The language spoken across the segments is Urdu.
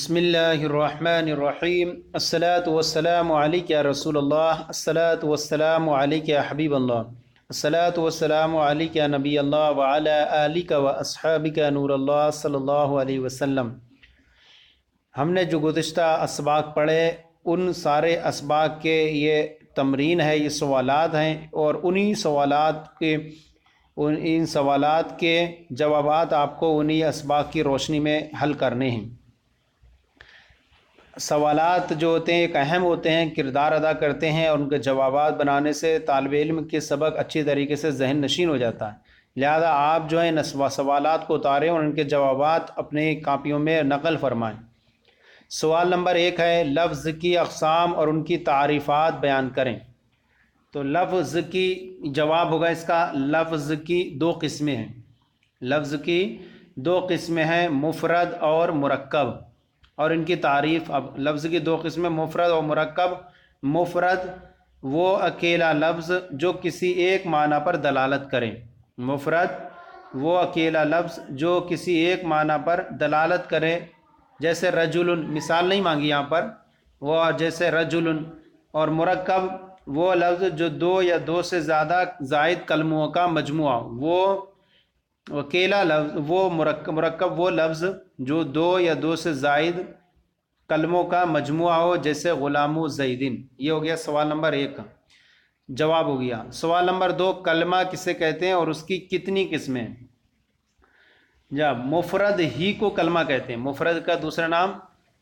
بسم اللہ الرحمن الرحیم الصلاۃ والسلام علیک یا رسول اللہ الصلاۃ والسلام علیک یا حبیب اللہ الصلاۃ والسلام علیک یا نبی اللہ وعلی آلک و اصحابک نور اللہ صلی اللہ علیہ وسلم۔ ہم نے جو گزشتہ اسباق پڑھے ان سارے اسباق کے یہ تمرین ہے، یہ سوالات ہیں، اور ان سوالات کے جوابات آپ کو انہی اسباق کی روشنی میں حل کرنے ہیں۔ سوالات جو ہوتے ہیں ایک اہم ہوتے ہیں، کردار ادا کرتے ہیں، اور ان کے جوابات بنانے سے طالب علم کے سبق اچھی طریقے سے ذہن نشین ہو جاتا ہے۔ لہذا آپ جو ہیں سوالات کو اتاریں اور ان کے جوابات اپنے کاپیوں میں نقل فرمائیں۔ سوال نمبر 1 ہے، لفظ کی اقسام اور ان کی تعریفات بیان کریں۔ تو لفظ کی جواب ہوگا اس کا، لفظ کی 2 قسمیں ہیں۔ لفظ کی 2 قسمیں ہیں، مفرد اور مرکب، اور ان کی تعریف۔ اب لفظ کی 2 قسمیں مفرد اور مرکب۔ مفرد وہ اکیلا لفظ جو کسی ایک معنی پر دلالت کرے۔ مفرد وہ اکیلا لفظ جو کسی ایک معنی پر دلالت کرے، جیسے رجل، مثال نہیں مانگی یہاں پر، وہ جیسے رجل۔ اور مرکب وہ لفظ جو 2 یا 2 سے زیادہ زائد کلموں کا مجموعہ، وہ اکیلا لفظ، وہ مرکب وہ لفظ جو 2 یا 2 سے زائد کلموں کا مجموعہ ہو، جیسے غلام زیدن۔ یہ ہو گیا سوال نمبر 1 کا جواب ہو گیا۔ سوال نمبر 2، کلمہ کسے کہتے ہیں اور اس کی کتنی قسمیں ہیں؟ جب مفرد ہی کو کلمہ کہتے ہیں، مفرد کا دوسرا نام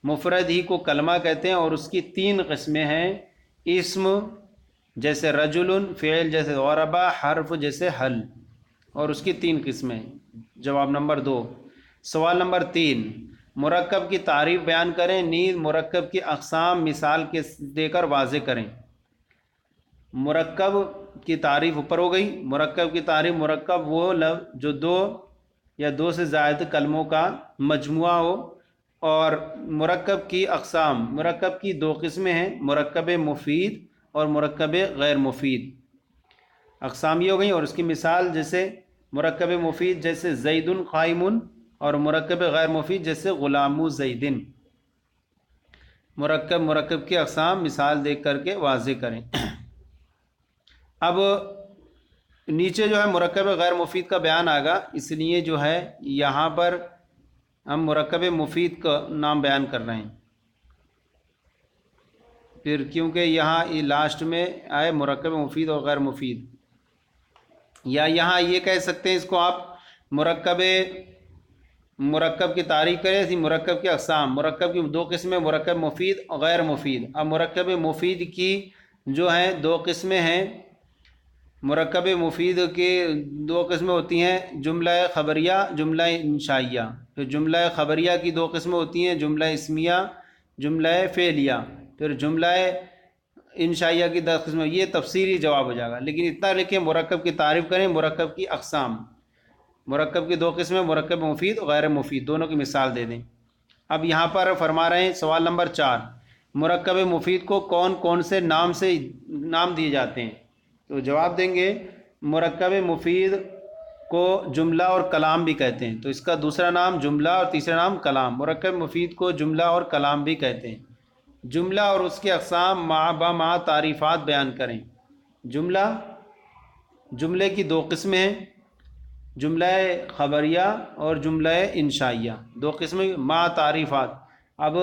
مفرد ہی کو کلمہ کہتے ہیں، اور اس کی 3 قسمیں ہیں۔ اسم جیسے رجل، فعل جیسے ضربہ، حرف جیسے حل، اور اس کی 3 قسمیں۔ جواب نمبر 2۔ سوال نمبر 3، مرکب کی تعریف بیان کریں، نیز مرکب کی اقسام مثال کے دے کر واضح کریں۔ مرکب کی تعریف اوپر ہو گئی۔ مرکب کی تعریف، مرکب وہ لفظ جو 2 یا 2 سے زائد کلموں کا مجموعہ ہو۔ اور مرکب کی اقسام، مرکب کی 2 قسمیں ہیں، مرکب مفید اور مرکب غیر مفید۔ اقسام یہ ہو گئی، اور اس کی مثال جیسے مرکب مفید جیسے زید قائم، اور مرکب غیر مفید جیسے غلام زیدن۔ مرکب کی اقسام مثال دیکھ کر کے واضح کریں۔ اب نیچے جو ہے مرکب غیر مفید کا بیان آئے گا، اس لیے جو ہے یہاں پر ہم مرکب مفید کا نام بیان کر رہے ہیں، پھر کیونکہ یہاں لاسٹ میں آئے مرکب مفید اور غیر مفید، یا یہاں یہ کہہ سکتے ہیں اس کو آپ مرکب کی تعریف کریں، اسی مرکب کی اقسام۔ مرکب کی 2 قسمیں، مرکب مفید اور غیر مفید۔ اب مرکب مفید کی جو ہیں 2 قسمیں ہیں۔ مرکب مفید کی 2 قسمیں ہوتی ہیں، جملہ خبریہ، جملہ انشائیہ۔ پھر جملہ خبریہ کی 2 قسمیں ہوتی ہیں، جملہ اسمیہ، جملہ فعلیہ۔ پھر جملہ انشائیہ کی 10 قسمیں۔ یہ تفصیلی جواب ہو جائے گا، لیکن اتنا لکھیں مرکب کی تعریف کریں، مرکب کی اقسام۔ مرکب کی 2 قسمیں، مرکب مفید اور غیر مفید، دونوں کی مثال دے دیں۔ اب یہاں پر فرما رہے ہیں سوال نمبر 4، مرکب مفید کو کون کون سے نام دیے جاتے ہیں؟ تو جواب دیں گے، مرکب مفید کو جملہ اور کلام بھی کہتے ہیں، تو اس کا دوسرا نام جملہ اور تیسرا نام کلام۔ مرکب مفید کو جملہ اور کلام بھی کہتے ہیں۔ جملہ اور اس کے اقسام مع تعریفات بیان کریں۔ جملے کی 2 قسمیں ہیں، جملہ خبریہ اور جملہ انشائیہ، 2 قسمیں مع تعریفات۔ اب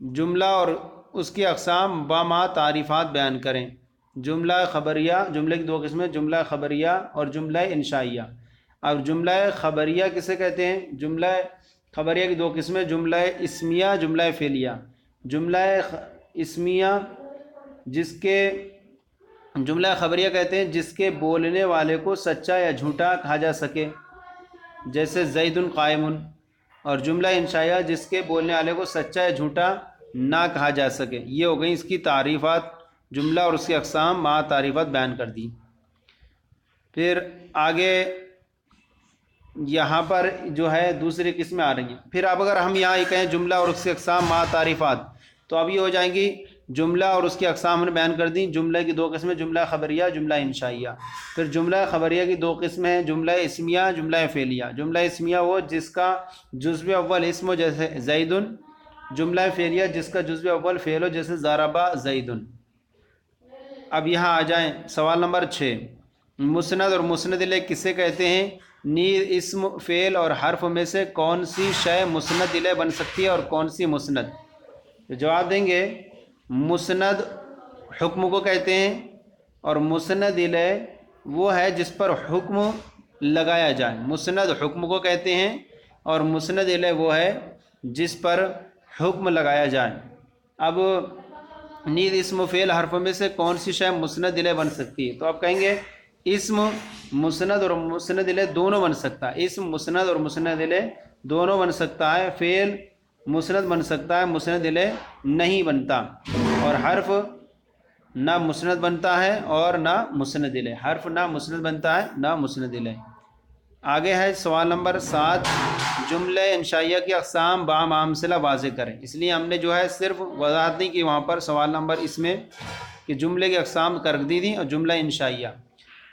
جملہ اور اس کی اقسام مع تعریفات بیان کریں۔ جملہ خبریہ، جملے کی 2 قسمیں، جملہ خبریہ اور جملہ انشائیہ۔ اب جملہ خبریہ کسے کہتے ہیں؟ جملہ خبریہ کی 2 قسمیں، جملہ اسمیہ، جملہ فعلیہ۔ جملہ اسمیہ جملہ خبریہ کہتے ہیں جس کے بولنے والے کو سچا یا جھوٹا کہا جا سکے، جیسے زید قائم۔ اور جملہ انشائیہ جس کے بولنے والے کو سچا یا جھوٹا نہ کہا جا سکے۔ یہ ہو گئی اس کی تعریفات، جملہ اور اس کی اقسام مع تعریفات بیان کر دی۔ پھر آگے یہاں پر جو ہے دوسری قسمیں آ رہی ہیں۔ پھر اب اگر ہم یہاں یہ کہیں جملہ اور اس کی اقسام مع تعریفات، تو اب یہ ہو جائیں گی جملہ اور اس کی اقسام نے بیان کر دی۔ جملے کی 2 قسمیں، جملہ خبریہ، جملہ انشائیہ۔ پھر جملہ خبریہ کی 2 قسمیں ہیں، جملہ اسمیہ، جملہ فعلیہ۔ جملہ اسمیہ وہ جس کا جزو اول اسم ہو، جیسے زید، جملہ فعلیہ جس کا جزو اول فعل ہو، جیسے ضربہ زیدن۔ اب یہاں آ جائیں سوال نمبر 6، مسند اور مسند الیہ کسے کہتے ہیں؟ نیز اسم فعل اور حرف میں سے کون سی شے مسند الیہ بن سکتی ہے اور کون سی مسند؟ تو جواب دیں گے مسند حکم کو کہتے ہیں، اور مسند الیہ وہ ہے جس پر حکم لگایا جائے۔ مسند حکم کو کہتے ہیں اور مسند الیہ وہ ہے جس پر حکم لگایا جائے۔ اب نیز اسم فعل حرف میں سے کون سی شے مسند الیہ بن سکتی ہے؟ تو آپ کہیں گے اسم مسند اور مسند الیہ دونوں بن سکتا ہے، اسم مسند اور مسند الیہ دونوں بن سکتا ہے، فعل مسند بن سکتا ہے، مسند الیہ نہیں بنتا، اور حرف نہ مسند بنتا ہے اور نہ مسند الیہ، حرف نہ مسند بنتا ہے نہ مسند الیہ۔ آگے ہے سوال نمبر 7، جملہ انشائیہ کی اقسام بام امثلہ واضح کریں۔ اس لیے ہم نے جو ہے صرف وضاحت نہیں کی وہاں پر سوال نمبر اس میں کہ جملے کی اقسام کر دی تھی، اور جملہ انشائیہ،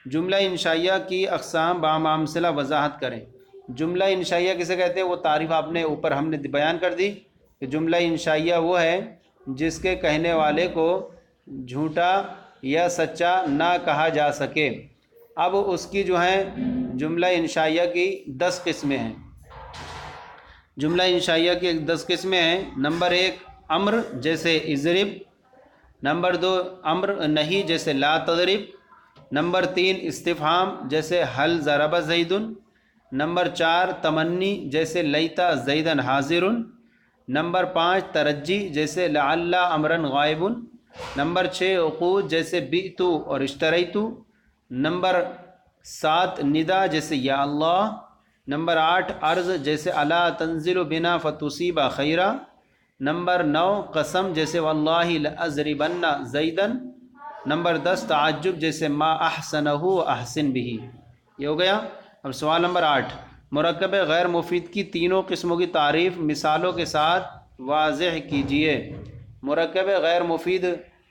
جملہ انشائیہ کی اقسام بام امثلہ وضاحت کریں۔ جملہ انشائیہ کسے کہتے ہیں؟ وہ تعریف آپ نے اوپر ہم نے بیان کر دی کہ جملہ انشائیہ وہ ہے جس کے کہنے والے کو جھوٹا یا سچا نہ کہا جا سکے۔ اب اس کی جو ہے جملہ انشائیہ کی 10 قسمیں ہیں۔ جملہ انشائیہ کی 10 قسمیں ہیں۔ نمبر 1 امر جیسے اضرب، نمبر 2 امر نہیں جیسے لا تضرب، نمبر 3 استفہام جیسے حل ضرب زید، نمبر 4 تمنی جیسے لیتا زیدن حاضر، نمبر 5 ترجی جیسے لعل امرن غائب، نمبر 6 عقود جیسے بیتو اور اشتریتو، نمبر 7 ندا جیسے یا اللہ، نمبر 8 عرض جیسے الا تنزل بنا فتصیب خیرا، نمبر 9 قسم جیسے واللہ لأضربن زیدن، نمبر 10 تعجب جیسے ما احسنہ احسن بھی۔ یہ ہو گیا۔ اب سوال نمبر 8، مرکب غیر مفید کی تینوں قسموں کی تعریف مثالوں کے ساتھ واضح کیجیے۔ مرکب غیر مفید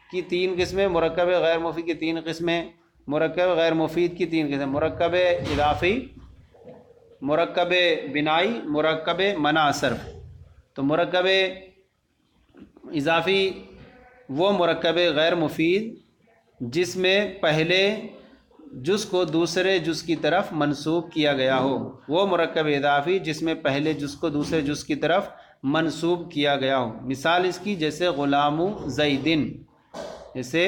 کی 3 قسمیں، مرکب غیر مفید کی 3 قسمیں، مرکب غیر مفید کی 3 قسمیں، مرکب اضافی، مرکب بنائی، مرکب منع صرف۔ تو مرکب اضافی وہ مرکب غیر مفید جس میں پہلے جز کو دوسرے جز کی طرف منسوب کیا گیا ہو، وہ مرکب اضافی جس میں پہلے جز کو دوسرے جز کی طرف منسوب کیا گیا ہو۔ مثال اس کی جیسے غلام زیدن، جیسے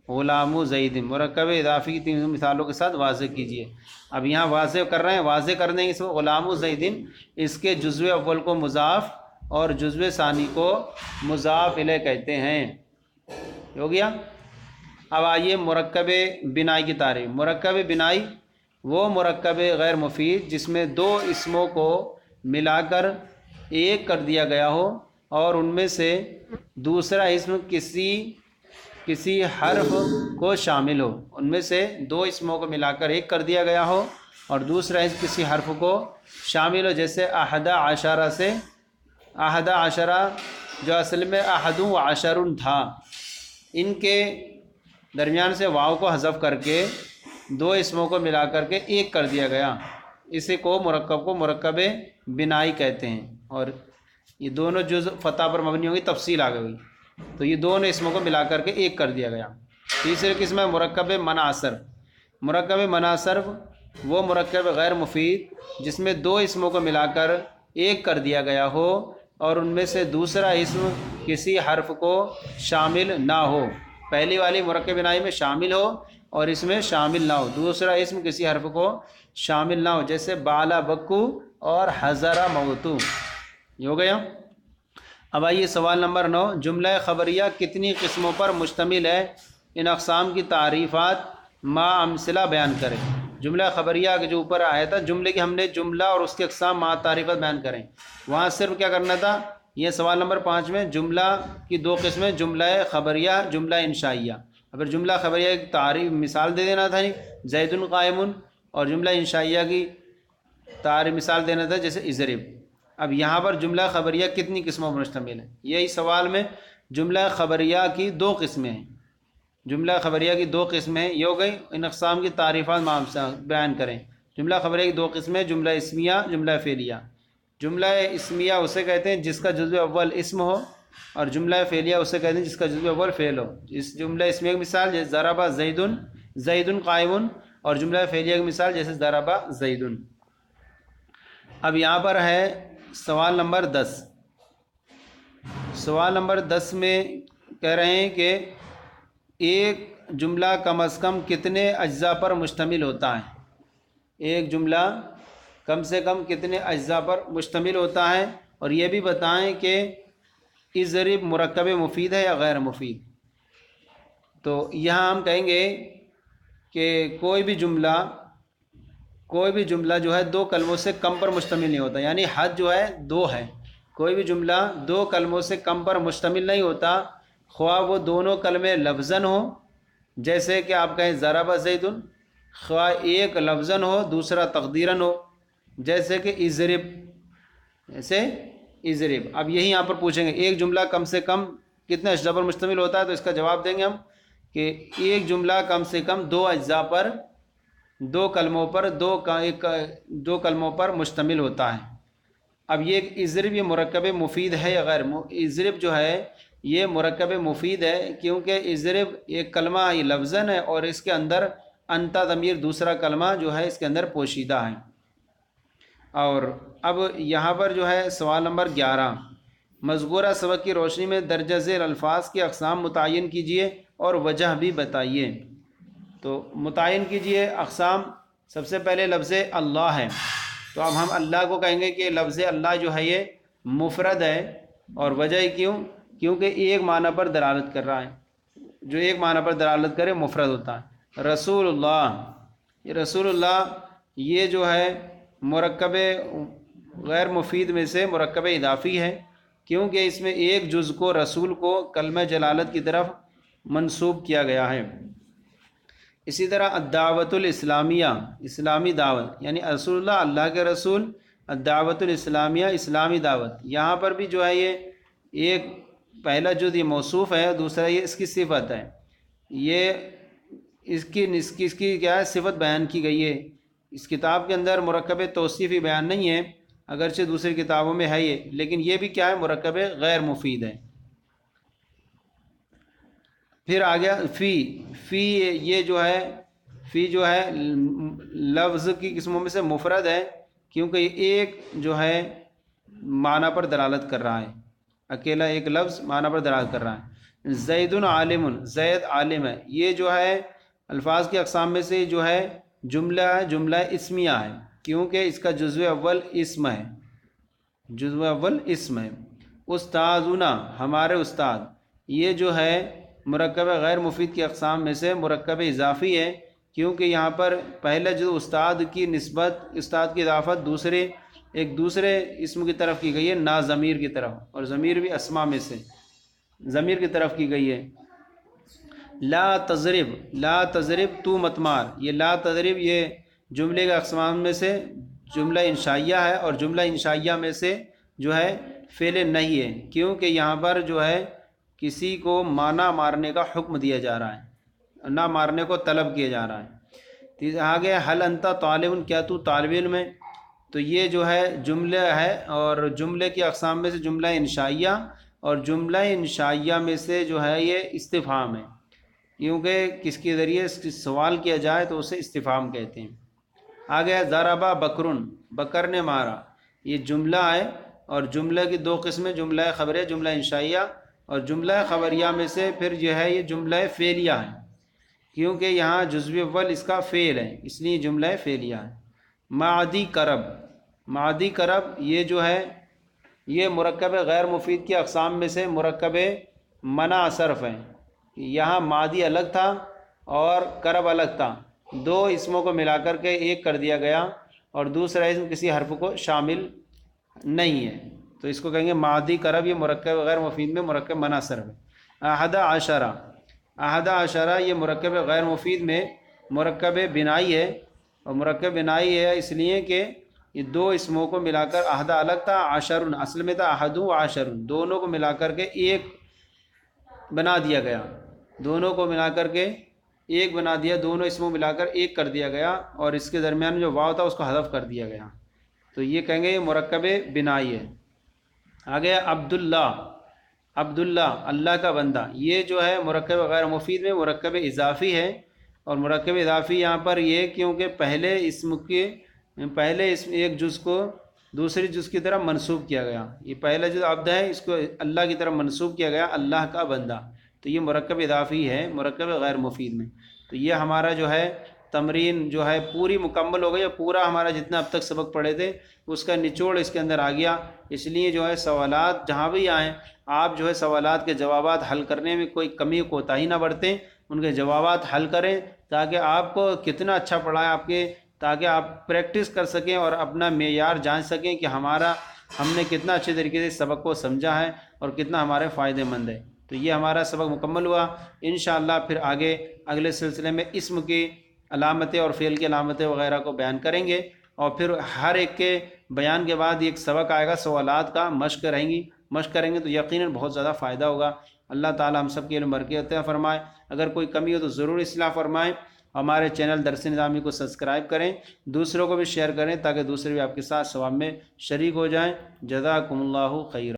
غلام زیدن، مرکب اضافی کی 3 مثالوں کے ساتھ واضح کیجیے۔ اب یہاں واضح کر رہے ہیں، واضح کر دیں گے اس کو غلام زیدن، اس کے جزو اول کو مضاف اور جزو ثانی کو مضاف الیہ کہتے ہیں۔ ہو گیا۔ اب آئیے مرکب بنائی کی تعریف۔ مرکب بنائی وہ مرکب غیر مفید جس میں 2 اسموں کو ملا کر ایک کر دیا گیا ہو، اور ان میں سے دوسرا اسم کسی حرف کو شامل ہو، ان میں سے 2 اسموں کو ملا کر ایک کر دیا گیا ہو اور دوسرا اسم کسی حرف کو شامل ہو، جیسے احدہ عشرہ سے احدہ عشرہ جو اصل میں احد و عشر تھا، ان کے درمیان سے واو کو حذف کر کے 2 اسموں کو ملا کر کے ایک کر دیا گیا، اسی کو مرکب بنائی کہتے ہیں۔ اور یہ دونوں جز فتح پر مبنی ہوگی، تفصیل آ گئی، تو یہ دونوں اسموں کو ملا کر کے ایک کر دیا گیا۔ تیسری قسم ہے مرکب منع صرف۔ مرکب منع صرف وہ مرکب غیر مفید جس میں 2 اسموں کو ملا کر ایک کر دیا گیا ہو اور ان میں سے دوسرا اسم کسی حرف کو شامل نہ ہو۔ پہلی والی مرکب بنائی میں شامل ہو اور اس میں شامل نہ ہو، دوسرا اسم کسی حرف کو شامل نہ ہو، جیسے بالا بکو اور حضرہ موتو۔ یہ ہو گیا۔ اب آئیے سوال نمبر 9، جملہ خبریہ کتنی قسموں پر مشتمل ہے؟ ان اقسام کی تعریفات ما امثلہ بیان کریں۔ جملہ خبریہ کے جو اوپر آیا تھا جملے کی، ہم نے جملہ اور اس کے اقسام ما تعریفات بیان کریں، وہاں صرف کیا کرنا تھا؟ یہ سوال نمبر 5 میں جملہ کی 2 قسمیں، جملہ خبریہ، جملہ انشائیہ۔ اگر جملہ خبریہ کی تعریف مثال دے دینا تھا، زید قائم، اور جملہ انشائیہ کی تعریف مثال دینا تھا جیسے اضرب۔ اب یہاں پر جملہ خبریہ کتنی قسموں پر مشتمل ہے؟ یہی سوال میں جملہ خبریہ کی 2 قسمیں ہیں، جملہ خبریہ کی 2 قسمیں ہیں، یہ ہو گئی۔ ان اقسام کی تعریفات بیان کریں۔ جملہ خبریہ کی 2 قسمیں، جملہ اسمیہ، جملہ فعلیہ۔ جملہ اسمیہ اسے کہتے ہیں جس کا جزو اول اسم ہو، اور جملہ فعلیہ اسے کہتے ہیں جس کا جزو اول فعل ہو۔ اس جملہ اسمیہ کی مثال جیسے ضرب زیدن، زیدن قائم، اور جملہ فعلیہ کی مثال جیسے ضرب زیدن۔ اب یہاں پر ہے سوال نمبر 10۔ سوال نمبر 10 میں کہہ رہے ہیں کہ ایک جملہ کم از کم کتنے اجزاء پر مشتمل ہوتا ہے؟ ایک جملہ کم سے کم کتنے اجزاء پر مشتمل ہوتا ہے، اور یہ بھی بتائیں کہ اضرب مرکب مفید ہے یا غیر مفید۔ تو یہاں ہم کہیں گے کہ کوئی بھی جملہ جو ہے 2 کلموں سے کم پر مشتمل نہیں ہوتا، یعنی حد جو ہے 2 ہے۔ کوئی بھی جملہ 2 کلموں سے کم پر مشتمل نہیں ہوتا، خواہ وہ دونوں کلمے لفظاً ہوں، جیسے کہ آپ کہیں ضرب زیدن، خواہ ایک لفظاً ہو دوسرا تقدیراً ہو، جیسے کہ اضرب، جیسے اضرب۔ اب یہی یہاں پر پوچھیں گے ایک جملہ کم سے کم کتنے اجزاء پر مشتمل ہوتا ہے، تو اس کا جواب دیں گے ہم کہ ایک جملہ کم سے کم 2 اجزاء پر، 2 کلموں پر، 2 کلموں پر مشتمل ہوتا ہے۔ اب یہ اضرب یہ مرکب مفید ہے یا غیر؟ اضرب جو ہے یہ مرکب مفید ہے، کیونکہ اضرب ایک کلمہ یہ لفظاً ہے، اور اس کے اندر انت ضمیر دوسرا کلمہ جو ہے اس کے اندر پوشیدہ ہے۔ اور اب یہاں پر جو ہے سوال نمبر 11، مذکورہ سبق کی روشنی میں درجہ ذیل الفاظ کی اقسام متعین کیجیے اور وجہ بھی بتائیے۔ تو متعین کیجیے اقسام۔ سب سے پہلے لفظ اللہ ہے، تو اب ہم اللہ کو کہیں گے کہ لفظ اللہ جو ہے یہ مفرد ہے، اور وجہ کیوں؟ کیونکہ ایک معنی پر دلالت کر رہا ہے، جو ایک معنی پر دلالت کرے مفرد ہوتا ہے۔ رسول اللہ، یہ رسول اللہ یہ جو ہے مرکب غیر مفید میں سے مرکب اضافی ہے، کیونکہ اس میں ایک جز کو رسول کو کلمہ جلالت کی طرف منسوب کیا گیا ہے۔ اسی طرح الدعوت الاسلامیہ، اسلامی دعوت، یعنی رسول اللہ اللہ کے رسول، الدعوت الاسلامیہ اسلامی دعوت، یہاں پر بھی جو ہے یہ ایک پہلا جز یہ موصوف ہے، دوسرا یہ اس کی صفت ہے، یہ اس کی کیا ہے صفت بیان کی گئی ہے۔ اس کتاب کے اندر مرکب توصیفی بیان نہیں ہے، اگرچہ دوسری کتابوں میں ہے یہ، لیکن یہ بھی کیا ہے مرکب غیر مفید ہے۔ پھر آ گیا فی یہ جو ہے فی جو ہے لفظ کی قسموں میں سے مفرد ہے، کیونکہ یہ ایک جو ہے معنی پر دلالت کر رہا ہے، اکیلا ایک لفظ معنی پر دلالت کر رہا ہے۔ زید عالم، زید عالم ہے، یہ جو ہے الفاظ کی اقسام میں سے جو ہے جملہ اسمیہ ہے، کیونکہ اس کا جزو اول اسم ہے، جزو اول اسم ہے۔ استاذنا، ہمارے استاد، یہ جو ہے مرکب غیر مفید کی اقسام میں سے مرکب اضافی ہے، کیونکہ یہاں پر پہلا جو استاد کی نسبت، استاد کی اضافت ایک دوسرے اسم کی طرف کی گئی ہے، نا ضمیر کی طرف، اور ضمیر بھی اسماء میں سے ضمیر کی طرف کی گئی ہے۔ لا تضرب، لا تضرب تو مت مار، یہ لا تضرب یہ جملے کے اقسام میں سے جملہ انشائیہ ہے، اور جملہ انشائیہ میں سے جو ہے فعل نہیں ہے، کیونکہ یہاں پر جو ہے کسی کو نہ مارنے کا حکم دیا جا رہا ہے، نہ مارنے کو طلب کیا جا رہا ہے۔ آگے حل انت طالب، کیا تو طالب علم ہے؟ تو یہ جو ہے جملہ ہے، اور جملے کی اقسام میں سے جملہ انشائیہ، اور جملہ انشائیہ میں سے جو ہے یہ استفہام ہے، کیونکہ کس کے ذریعے سوال کیا جائے تو اسے استفہام کہتے ہیں۔ آگے ضربہ بکرن، بکر نے مارا، یہ جملہ ہے، اور جملہ کی 2 قسمیں، جملہ خبریہ، جملہ انشائیہ، اور جملہ خبریہ میں سے پھر جو ہے یہ جملہ فعلیہ ہے، کیونکہ یہاں جزو اول اس کا فعل ہے، اس لیے جملہ فعلیہ ہے۔ معدی کرب، معدی کرب یہ جو ہے یہ مرکب غیر مفید کی اقسام میں سے مرکب منع صرف ہے، یہاں معدی الگ تھا اور کرب الگ تھا، 2 اسموں کو ملا کر کے ایک کر دیا گیا، اور دوسرا اسم کسی حرف کو شامل نہیں ہے، تو اس کو کہیں گے معدی کرب، یہ مرکب غیر مفید میں مرکب منع صرف ہے۔ احد عشرہ، احد عشرہ یہ مرکب غیر مفید میں مرکب بنائی ہے، اور مرکب بنائی ہے اس لیے کہ یہ 2 اسموں کو ملا کر احد الگ تھا، عشرن اصل میں تھا احد و عشرن، دونوں کو ملا کر کے ایک بنا دیا گیا، دونوں کو ملا کر کے ایک بنا دیا، دونوں اسموں ملا کر ایک کر دیا گیا، اور اس کے درمیان جو واو تھا اس کو حذف کر دیا گیا۔ تو یہ کہیں گے یہ مرکب بنائی ہے۔ آگے عبداللہ، عبداللہ اللہ کا بندہ، یہ جو ہے مرکب غیر مفید میں مرکب اضافی ہے، اور مرکب اضافی یہاں پر یہ کیونکہ پہلے اسم کے پہلے اسم ایک جز کو دوسری جز کی طرف منسوب کیا گیا، یہ پہلا جو عبد ہے اس کو اللہ کی طرف منسوب کیا گیا، اللہ کا بندہ، تو یہ مرکب اضافی ہے مرکب غیر مفید میں۔ تو یہ ہمارا جو ہے تمرین جو ہے پوری مکمل ہو گئی، پورا ہمارا جتنا اب تک سبق پڑھے تھے اس کا نچوڑ اس کے اندر آ گیا۔ اس لیے جو ہے سوالات جہاں بھی آئیں آپ جو ہے سوالات کے جوابات حل کرنے میں کوئی کمی کوتاہی نہ برتیں، ان کے جوابات حل کریں تاکہ آپ کو کتنا اچھا پڑھا ہے آپ کے، تاکہ آپ پریکٹس کر سکیں اور اپنا معیار جان سکیں کہ ہم نے کتنا اچھے طریقے سے سبق کو سمجھا ہے اور کتنا ہمارے فائدہ مند ہے۔ تو یہ ہمارا سبق مکمل ہوا، انشاءاللہ پھر آگے اگلے سلسلے میں اسم کی علامتیں اور فعل کی علامتیں وغیرہ کو بیان کریں گے، اور پھر ہر ایک کے بیان کے بعد ایک سبق آئے گا سوالات کا، مشق کریں گے تو یقیناً بہت زیادہ فائدہ ہوگا۔ اللہ تعالی ہم سب کے علم برکت عطا فرمائے، اگر کوئی کمی ہو تو ضرور اصلاح فرمائیں۔ ہمارے چینل درس نظامی کو سبسکرائب کریں، دوسروں کو بھی شیئر کریں تاکہ دوسرے بھی آپ کے ساتھ ثواب میں شریک ہو جائیں۔ جزاکم اللہ خیر۔